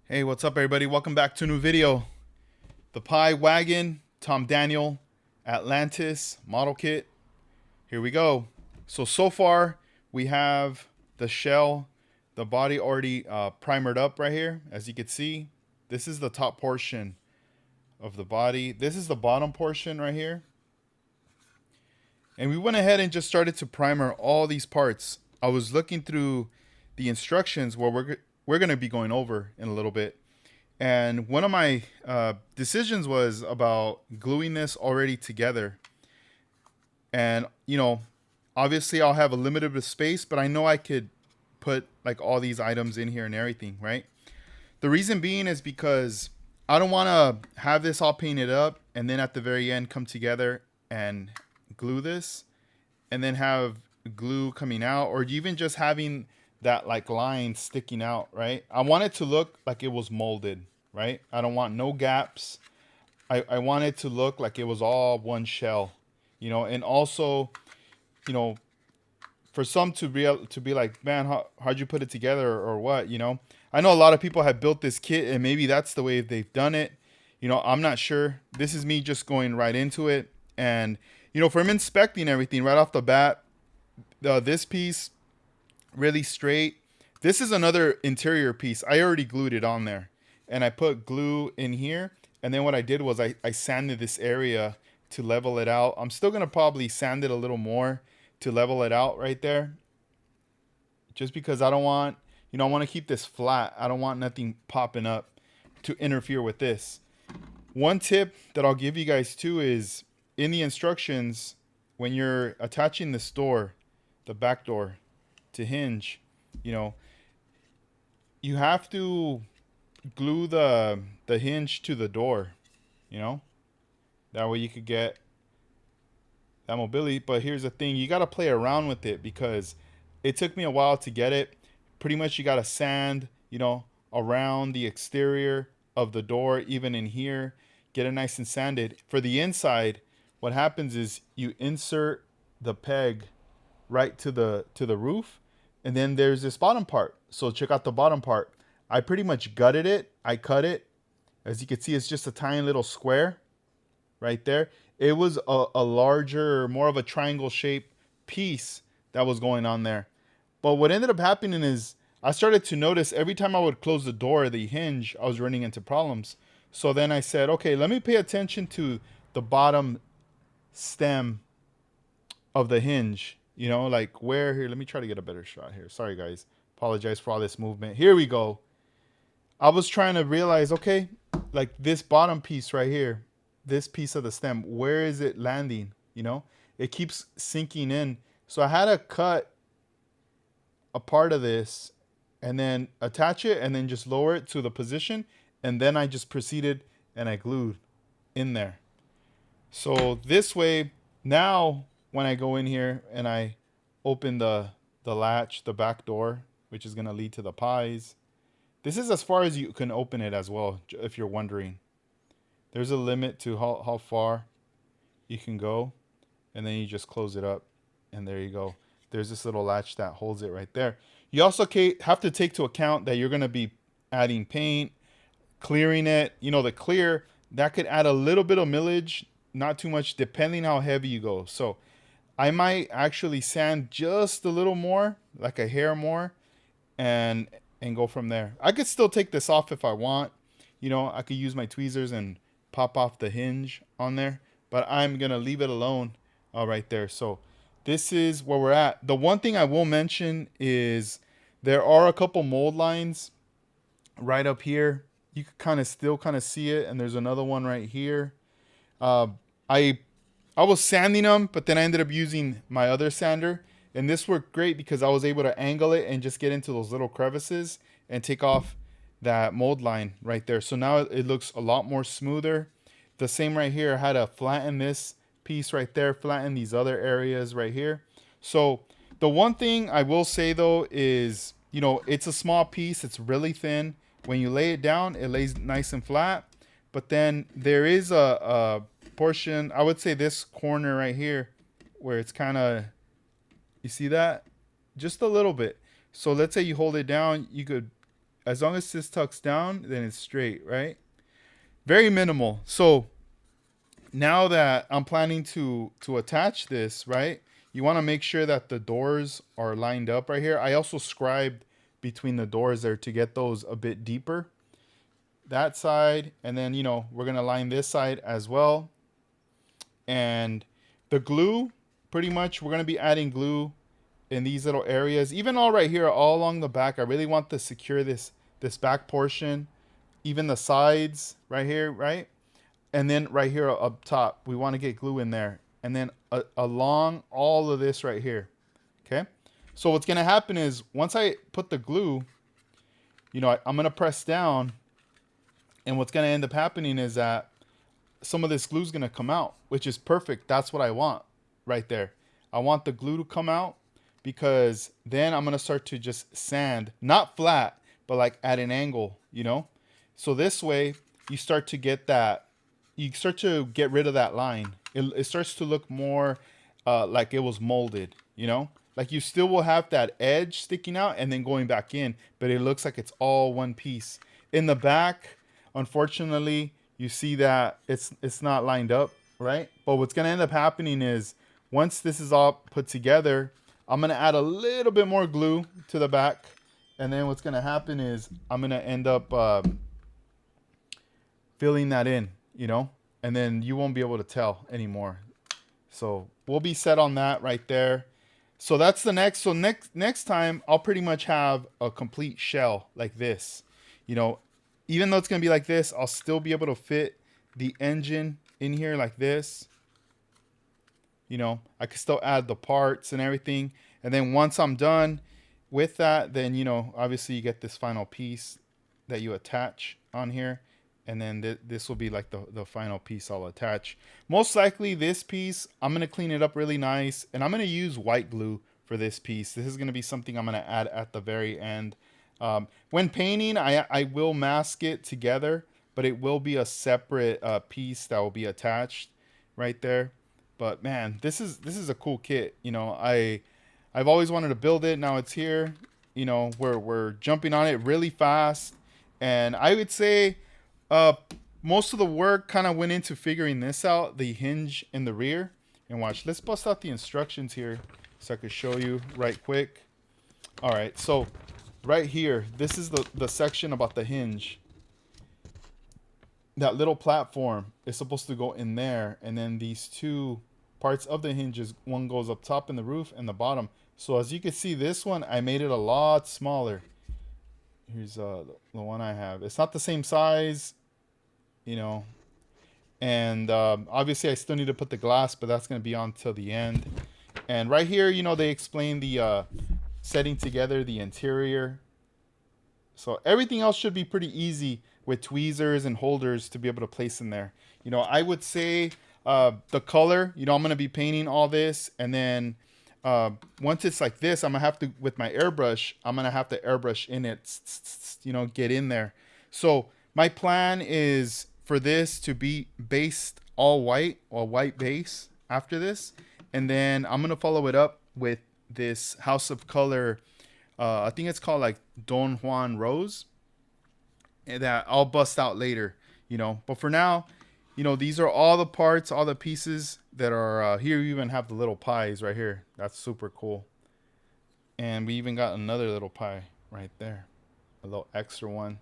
Hey, what's up, everybody? Welcome back to a new video. The Pi Wagon, Tom Daniel, Atlantis model kit. Here we go. So far, we have the shell, the body already primered up right here. As you can see, this is the top portion of the body. This is the bottom portion right here. And we went ahead and just started to primer all these parts. I was looking through the instructions where we're going to be going over in a little bit. And one of my decisions was about gluing this already together. And, obviously I'll have a limited bit of space, but I know I could put like all these items in here and everything, right? The reason being is because I don't want to have this all painted up and then at the very end come together and glue this and then have glue coming out, or even just having that like line sticking out, right? I want it to look like it was molded, right? I don't want no gaps. I want it to look like it was all one shell, and also, you know, for some to be like, man, how'd you put it together or what, I know a lot of people have built this kit and maybe that's the way they've done it. I'm not sure. This is me just going right into it. And, from inspecting everything right off the bat, this piece really straight. This is another interior piece. I already glued it on there and I put glue in here. And then what I did was I sanded this area to level it out. I'm still going to probably sand it a little more to level it out right there. Just because I don't want, I want to keep this flat. I don't want nothing popping up to interfere with this. One tip that I'll give you guys too is in the instructions, when you're attaching this door, the back door to Hinge, you have to glue the hinge to the door, you know? That way you could get that mobility. But here's the thing, you got to play around with it because it took me a while to get it. Pretty much you got to sand, around the exterior of the door, even in here, get it nice and sanded. For the inside, what happens is you insert the peg right to the roof, and then there's this bottom part. So check out the bottom part. I pretty much gutted it. I cut it. As you can see, it's just a tiny little square right there. It was a larger, more of a triangle shaped piece that was going on there. But what ended up happening is I started to notice every time I would close the door, the hinge, I was running into problems. So then I said, okay, let me pay attention to the bottom stem of the hinge. Like where here, let me try to get a better shot here. Sorry guys. Apologize for all this movement. Here we go. I was trying to realize, okay, like this bottom piece right here, this piece of the stem, where is it landing? It keeps sinking in. So I had to cut a part of this and then attach it and then just lower it to the position. And then I just proceeded and I glued in there. So this way, now when I go in here and I open the latch, the back door, which is going to lead to the pies. This is as far as you can open it as well, if you're wondering. There's a limit to how far you can go, and then you just close it up, and there you go. There's this little latch that holds it right there. You also have to take to account that you're going to be adding paint, clearing it. The clear, that could add a little bit of millage, not too much, depending how heavy you go. So I might actually sand just a little more, like a hair more, and go from there. I could still take this off if I want. I could use my tweezers and pop off the hinge on there, but I'm gonna leave it alone right there. So this is where we're at. The one thing I will mention is there are a couple mold lines right up here. You can still see it, and there's another one right here. Uh, I I was sanding them, but then I ended up using my other sander. And this worked great because I was able to angle it and just get into those little crevices and take off that mold line right there. So now it looks a lot more smoother. The same right here. I had to flatten this piece right there, flatten these other areas right here. So the one thing I will say though is, it's a small piece. It's really thin. When you lay it down, it lays nice and flat. But then there is a portion, I would say this corner right here, where it's kind of, you see that? Just a little bit. So let's say you hold it down, you could as long as this tucks down, then it's straight, right? Very minimal. So now that I'm planning to attach this, right? You want to make sure that the doors are lined up right here. I also scribed between the doors there to get those a bit deeper. That side, and then, you know, we're going to line this side as well. And the glue, pretty much, we're going to be adding glue in these little areas. Even all right here, all along the back, I really want to secure this back portion. Even the sides right here, right? And then right here up top, we want to get glue in there. And then along all of this right here. Okay. So what's going to happen is once I put the glue, you know, I'm going to press down. And what's going to end up happening is that some of this glue is going to come out, which is perfect. That's what I want right there. I want the glue to come out because then I'm going to start to just sand, not flat, but like at an angle, you know? So this way you start to get that, you start to get rid of that line. It starts to look more like it was molded, you know? Like you still will have that edge sticking out and then going back in, but it looks like it's all one piece. In the back, unfortunately, you see that it's not lined up, right? But what's gonna end up happening is once this is all put together, I'm gonna add a little bit more glue to the back. And then what's gonna happen is I'm gonna end up filling that in, you know, and then you won't be able to tell anymore. So we'll be set on that right there. So that's the next. So next time I'll pretty much have a complete shell like this, you know. Even though it's going to be like this, I'll still be able to fit the engine in here like this. You know, I can still add the parts and everything. And then once I'm done with that, then, you know, obviously you get this final piece that you attach on here. And then this will be like the final piece I'll attach. Most likely this piece, I'm going to clean it up really nice. And I'm going to use white glue for this piece. This is going to be something I'm going to add at the very end. When painting, I will mask it together, but it will be a separate piece that will be attached right there. But man, this is a cool kit. You know, I've always wanted to build it. Now it's here. You know, we're jumping on it really fast, and I would say most of the work kind of went into figuring this out, the hinge in the rear. And watch, let's bust out the instructions here so I could show you right quick. All right, so right here, this is the section about the hinge. That little platform is supposed to go in there, and then these two parts of the hinges, one goes up top in the roof and the bottom. So as you can see, this one I made it a lot smaller. Here's the one I have. It's not the same size, you know, and obviously I still need to put the glass, but that's going to be on till the end. And right here, you know, they explain the setting together the interior. So everything else should be pretty easy with tweezers and holders to be able to place in there. You know, I would say the color, you know, I'm going to be painting all this. And then once it's like this, I'm going to have to, with my airbrush, I'm going to have to airbrush in it, you know, get in there. So my plan is for this to be based all white, or white base after this. And then I'm going to follow it up with this House of Color, I think it's called like Don Juan Rose, and that I'll bust out later, you know. But for now, you know, these are all the parts, all the pieces that are here. You even have the little pies right here. That's super cool. And we even got another little pie right there, a little extra one.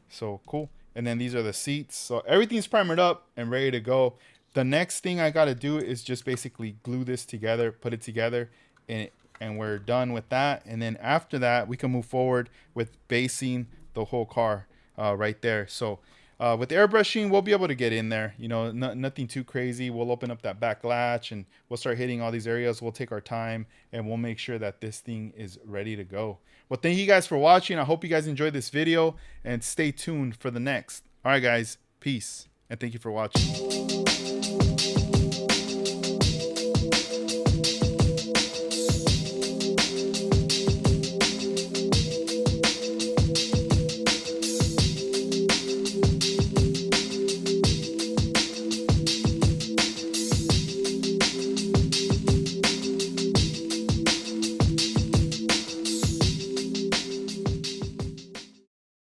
So cool. And then these are the seats. So everything's primered up and ready to go. The next thing I got to do is just basically glue this together, put it together, and we're done with that. And then after that, we can move forward with basing the whole car right there. So with airbrushing, we'll be able to get in there. You know, nothing too crazy. We'll open up that back latch and we'll start hitting all these areas. We'll take our time and we'll make sure that this thing is ready to go. Well, thank you guys for watching. I hope you guys enjoyed this video and stay tuned for the next. All right, guys. Peace. And thank you for watching.